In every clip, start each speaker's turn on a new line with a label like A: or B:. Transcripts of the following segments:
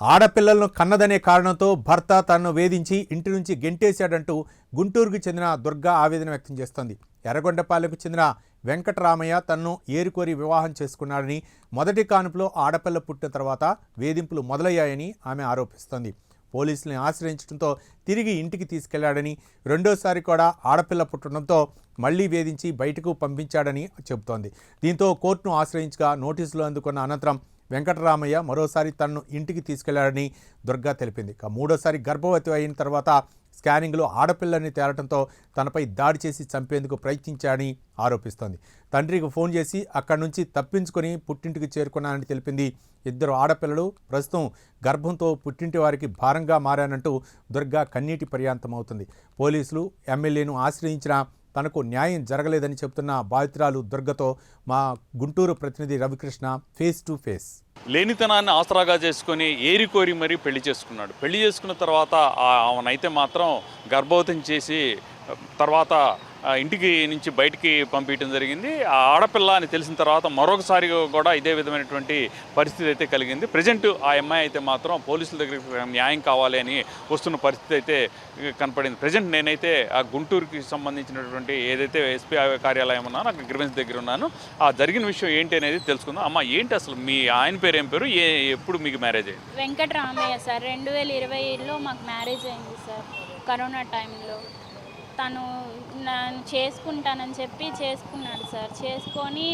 A: ఆడపిల్లలను కన్నదనే కారణంతో భర్త తనను వేధించి ఇంటి నుంచి గెంటేశాడంటూ గుంటూరుకు చెందిన దుర్గా ఆవేదన వ్యక్తం చేస్తోంది. ఎర్రగొండపాలెంకు చెందిన వెంకటరామయ్య తనను ఏరుకోరి వివాహం చేసుకున్నాడని, మొదటి కానుపులో ఆడపిల్ల పుట్టిన తర్వాత వేధింపులు మొదలయ్యాయని ఆమె ఆరోపిస్తోంది. పోలీసుల్ని ఆశ్రయించడంతో తిరిగి ఇంటికి తీసుకెళ్లాడని, రెండోసారి కూడా ఆడపిల్ల పుట్టడంతో మళ్లీ వేధించి బయటకు పంపించాడని చెబుతోంది. దీంతో కోర్టును ఆశ్రయించగా నోటీసులు అందుకున్న అనంతరం వెంకటరామయ్య మరోసారి తనను ఇంటికి తీసుకెళ్లాడని దుర్గా తెలిపింది. మూడోసారి గర్భవతి అయిన తర్వాత స్కానింగ్లో ఆడపిల్లని తేలటంతో తనపై దాడి చేసి చంపేందుకు ప్రయత్నించాడని ఆరోపిస్తోంది. తండ్రికి ఫోన్ చేసి అక్కడి నుంచి తప్పించుకొని పుట్టింటికి చేరుకున్నానని తెలిపింది. ఇద్దరు ఆడపిల్లలు ప్రస్తుతం గర్భంతో పుట్టింటి వారికి భారంగా మారానంటూ దుర్గా కన్నీటి పర్యాంతమవుతుంది. పోలీసులు ఎమ్మెల్యేను ఆశ్రయించిన తనకు న్యాయం జరగలేదని చెబుతున్న బాధితురాలు దుర్గతో మా గుంటూరు ప్రతినిధి రవికృష్ణ ఫేస్ టు ఫేస్.
B: లేనితనాన్ని ఆసరాగా చేసుకొని ఏరికోరి మరీ పెళ్లి చేసుకున్నాడు. పెళ్లి చేసుకున్న తర్వాత ఆమెనైతే మాత్రం గర్భవతిని చేసి తర్వాత ఇంటికి నుంచి బయటికి పంపించడం జరిగింది. ఆ ఆడపిల్ల అని తెలిసిన తర్వాత మరొకసారి కూడా ఇదే విధమైనటువంటి పరిస్థితి అయితే కలిగింది. ప్రజెంట్ ఆ అమ్మాయి అయితే మాత్రం పోలీసుల దగ్గరికి న్యాయం కావాలి అని వస్తున్న పరిస్థితి అయితే కనపడింది. ప్రజెంట్ నేనైతే ఆ గుంటూరుకి సంబంధించినటువంటి ఏదైతే ఎస్పీ కార్యాలయం ఉన్నానో అక్కడ గ్రీవెన్స్ దగ్గర ఉన్నాను. ఆ జరిగిన విషయం ఏంటి అనేది తెలుసుకుందాం. అమ్మ, ఏంటి అసలు మీ ఆయన పేరు ఏం పేరు, ఎప్పుడు మీకు మ్యారేజ్ అయింది?
C: వెంకటరామయ్య సార్. 2020లో మాకు మ్యారేజ్ అయింది సార్. కరోనా టైంలో తను నన్ను చేసుకుంటానని చెప్పి చేసుకున్నాడు సార్. చేసుకొని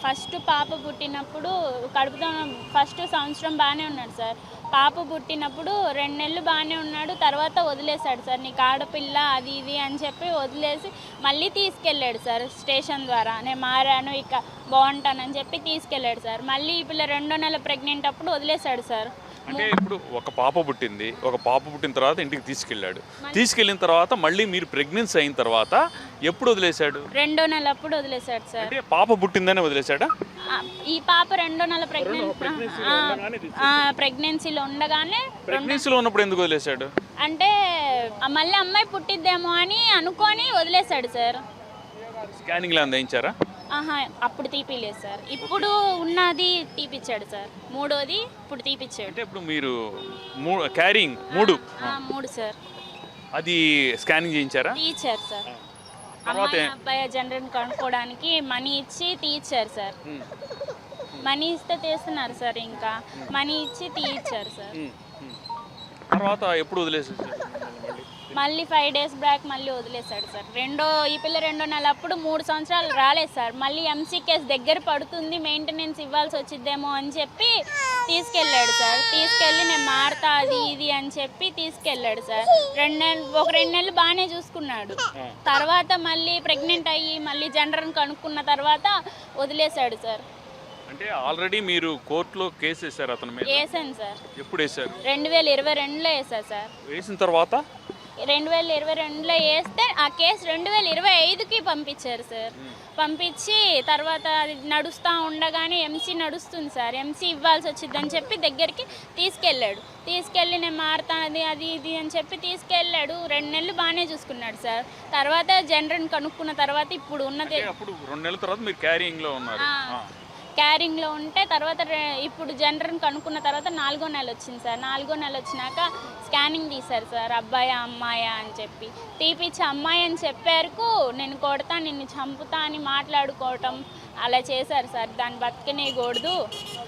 C: ఫస్ట్ పాప పుట్టినప్పుడు కడుపుతో ఫస్ట్ సంవత్సరం బాగానే ఉన్నాడు సార్. పాప పుట్టినప్పుడు 2 నెలలు బాగానే ఉన్నాడు. తర్వాత వదిలేశాడు సార్. నీకు ఆడపిల్ల అది ఇది అని చెప్పి వదిలేసి మళ్ళీ తీసుకెళ్ళాడు సార్. స్టేషన్ ద్వారా నేను మారాను, ఇక బాగుంటానని చెప్పి తీసుకెళ్ళాడు సార్. మళ్ళీ ఈ పిల్ల 2వ నెల ప్రెగ్నెంట్ అప్పుడు వదిలేశాడు సార్.
B: అంటే ఇప్పుడు ఒక పాప పుట్టింది, ఒక పాప పుట్టిన తర్వాత ఇంటికి తీసుకెళ్ళాడు. తీసుకెళ్ళిన తర్వాత మళ్ళీ మీరు ప్రెగ్నెన్సీ అయిన తర్వాత ఎప్పుడు వదిలేశాడు?
C: 2వ నెల అప్పుడు వదిలేశాడు సార్.
B: అంటే పాప పుట్టిందనే వదిలేశాడా?
C: ఈ పాప 2వ నెల ప్రెగ్నెన్సీలో ఉండగానే.
B: ప్రెగ్నెన్సీలో ఉన్నప్పుడు ఎందుకు వదిలేశాడు?
C: అంటే మళ్ళీ అమ్మాయి పుట్టిద్దేమో అని అనుకొని వదిలేశాడు సార్.
B: స్కానింగ్లో అందించారా?
C: అప్పుడు తీపిలేదు సార్. ఇప్పుడు ఉన్నది తీపిచ్చాడు సార్. 3వది ఇప్పుడు తీపిచ్చాడు.
B: అంటే ఇప్పుడు మీరు క్యారింగ్
C: 3 సార్.
B: అది స్కానింగ్ చేయించారా?
C: తీయించారు సార్. అబ్బాయి జనరల్ కనుక్కోవడానికి మనీ ఇచ్చి తీయించారు సార్. మనీ ఇస్తే తీస్తున్నారు సార్. ఇంకా మనీ ఇచ్చి తీయించారు సార్.
B: తర్వాత ఎప్పుడు వదిలేసారు?
C: మళ్ళీ 5 డేస్ బ్యాక్ మళ్ళీ వదిలేశాడు సార్. ఈ పిల్ల 2వ నెల అప్పుడు 3 సంవత్సరాలు రాలేదు సార్. మళ్ళీ ఎంసీ కేసు దగ్గర పడుతుంది, మెయింటెనెన్స్ ఇవ్వాల్సి వచ్చిద్దేమో అని చెప్పి తీసుకెళ్ళాడు సార్. తీసుకెళ్ళి నేను మారుతా అది ఇది అని చెప్పి తీసుకెళ్ళాడు సార్. 2 నెలలు బాగానే చూసుకున్నాడు. తర్వాత మళ్ళీ ప్రెగ్నెంట్ అయ్యి మళ్ళీ జనరల్ కనుక్కున్న తర్వాత వదిలేశాడు సార్.
B: అంటే ఆల్రెడీ మీరు కోర్టులో కేసు వేశారు అతని మీద?
C: వేసాను సార్.
B: ఎప్పుడు వేశారు?
C: 2022లో వేసాను సార్.
B: వేసిన తర్వాత
C: 2022లో వేస్తే ఆ కేసు 2025కి పంపించారు సార్. పంపించి తర్వాత అది నడుస్తూ ఉండగానే ఎంసీ నడుస్తుంది సార్. ఎంసీ ఇవ్వాల్సి వచ్చిందని చెప్పి దగ్గరికి తీసుకెళ్ళి నేను మారుతాను అది ఇది అని చెప్పి తీసుకెళ్ళాడు. 2 నెలలు బాగానే చూసుకున్నాడు సార్. తర్వాత జనరల్ కనుక్కున్న తర్వాత ఇప్పుడు ఉన్నది.
B: అప్పుడు 2 నెలల తర్వాత మీరు క్యారింగ్లో ఉన్నారు.
C: క్యారింగ్లో ఉంటే తర్వాత ఇప్పుడు జనరల్ కనుక్కున్న తర్వాత 4వ నెల వచ్చింది సార్. 4వ నెల వచ్చినాక స్కానింగ్ తీశారు సార్. అబ్బాయా అమ్మాయా అని చెప్పి తీపిచ్చి అమ్మాయి అని చెప్పారు. నేను కొడతా, నిన్ను చంపుతా అని మాట్లాడుకోవటం అలా చేశారు సార్. దాన్ని బతకనేయకూడదు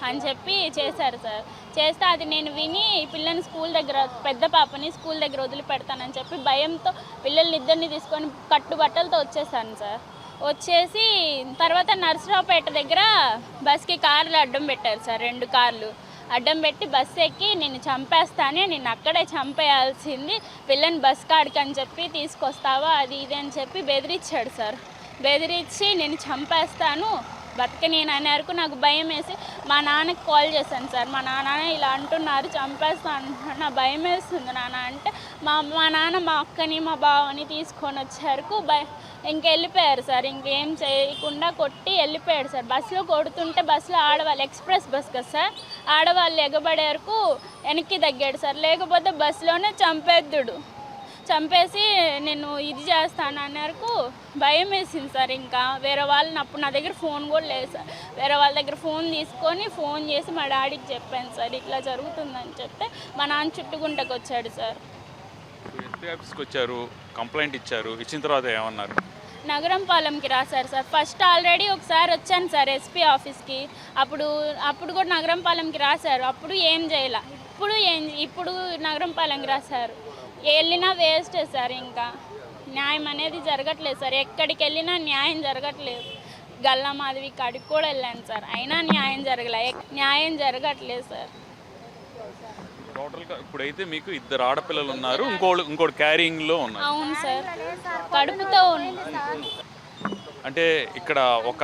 C: అని చెప్పి చేశారు సార్. చేస్తే అది నేను విని పిల్లని స్కూల్ దగ్గర, పెద్ద పాపని స్కూల్ దగ్గర వదిలిపెడతానని చెప్పి భయంతో పిల్లల్ని తీసుకొని కట్టుబట్టలతో వచ్చేసాను సార్. వచ్చేసి తర్వాత నర్సరావుపేట దగ్గర బస్కి కార్లు అడ్డం పెట్టారు సార్. 2 కార్లు అడ్డం పెట్టి బస్సు ఎక్కి నేను చంపేస్తానే, నేను అక్కడే చంపేయాల్సింది, పిల్లని బస్ కాడికి అని చెప్పి తీసుకొస్తావా అది ఇది అని చెప్పి బెదిరించాడు సార్. బెదిరించి నేను చంపేస్తాను బతకనేను అనేవరకు నాకు భయం వేసి మా నాన్నకి కాల్ చేశాను సార్. మా నాన్న ఇలా అంటున్నారు, చంపేస్తా అంటున్నారు, నా భయం వేస్తుంది నాన్న అంటే మా నాన్న మా అక్కని మా బావని తీసుకొని వచ్చారు. ఇంకెళ్ళిపోయారు సార్. ఇంకేం చేయకుండా కొట్టి వెళ్ళిపోయాడు సార్. బస్సులో కొడుతుంటే బస్సులో ఆడవాళ్ళు, ఎక్స్ప్రెస్ బస్ కదా సార్, ఆడవాళ్ళు ఎగబడే వరకు వెనక్కి తగ్గాడు సార్. లేకపోతే బస్సులోనే చంపేద్దుడు. చంపేసి నేను ఇది చేస్తాను అన్నరకు భయం వేసింది సార్. ఇంకా వేరే వాళ్ళని అప్పుడు నా దగ్గర ఫోన్ కూడా లేదు సార్. వేరే వాళ్ళ దగ్గర ఫోన్ తీసుకొని ఫోన్ చేసి మా డాడీకి చెప్పాను సార్, ఇట్లా జరుగుతుందని చెప్తే మా నాన్న చుట్టుగుంటకు వచ్చాడు సార్.
B: ఎస్పీ ఆఫీస్కి వచ్చారు, కంప్లైంట్ ఇచ్చారు, ఇచ్చిన తర్వాత ఏమన్నారు?
C: నగరం పాలెంకి రాశారు సార్. ఫస్ట్ ఆల్రెడీ ఒకసారి వచ్చాను సార్ ఎస్పీ ఆఫీస్కి, అప్పుడు కూడా నగరం పాలెంకి రాశారు, అప్పుడు ఏం చేయాల. ఇప్పుడు నగరం పాలెంకి రాశారు. వెళ్ళినా వేస్టే సార్. ఇంకా న్యాయం అనేది జరగట్లేదు సార్. ఎక్కడికి వెళ్ళినా న్యాయం జరగట్లేదు. గల్లా మాధవి కాడికి కూడా వెళ్ళాను సార్, అయినా న్యాయం జరగట్లేదు సార్.
B: టోటల్గా ఇప్పుడైతే మీకు 2 ఆడపిల్లలు ఉన్నారు, ఇంకోటి క్యారింగ్లో ఉన్నారు.
C: అవును సార్, కడుపుతో
B: అంటే ఇక్కడ ఒక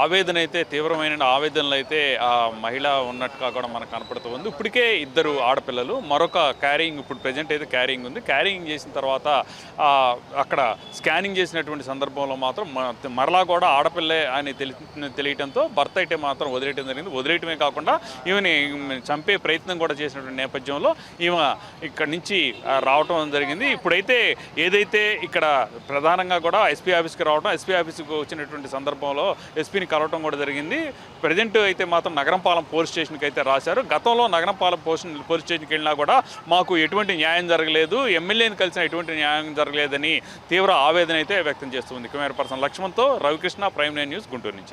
B: ఆవేదన అయితే, తీవ్రమైన ఆవేదనలు అయితే ఆ మహిళ ఉన్నట్టుగా కూడా మనకు కనపడుతుంది. ఇప్పటికే 2 ఆడపిల్లలు, మరొక క్యారింగ్, ఇప్పుడు ప్రజెంట్ అయితే క్యారింగ్ ఉంది. క్యారింగ్ చేసిన తర్వాత అక్కడ స్కానింగ్ చేసినటువంటి సందర్భంలో మాత్రం మరలా కూడా ఆడపిల్లే అని తెలియటంతో భర్త అయితే మాత్రం వదిలేయటం జరిగింది. వదిలేయటమే కాకుండా ఈమెని చంపే ప్రయత్నం కూడా చేసినటువంటి నేపథ్యంలో ఈమె ఇక్కడ నుంచి రావటం జరిగింది. ఇప్పుడైతే ఏదైతే ఇక్కడ ప్రధానంగా కూడా ఎస్పీ ఆఫీస్కి రావడం, ఎస్పీ ఆఫీస్కి వచ్చినటువంటి సందర్భంలో ఎస్పీని కలవటం కూడా జరిగింది. ప్రజెంట్ అయితే మాత్రం నగరంపాలెం పోలీస్ స్టేషన్కి అయితే రాశారు. గతంలో నగరంపాలెం పోలీస్ స్టేషన్కి వెళ్ళినా కూడా మాకు ఎటువంటి న్యాయం జరగలేదు, ఎమ్మెల్యేని కలిసిన ఎటువంటి న్యాయం జరగలేదని తీవ్ర ఆవేదన అయితే వ్యక్తం చేస్తుంది. కెమెరా పర్సన్ లక్ష్మణ్తో రవికృష్ణ, ప్రైమ్ 9 న్యూస్, గుంటూరు నుంచి.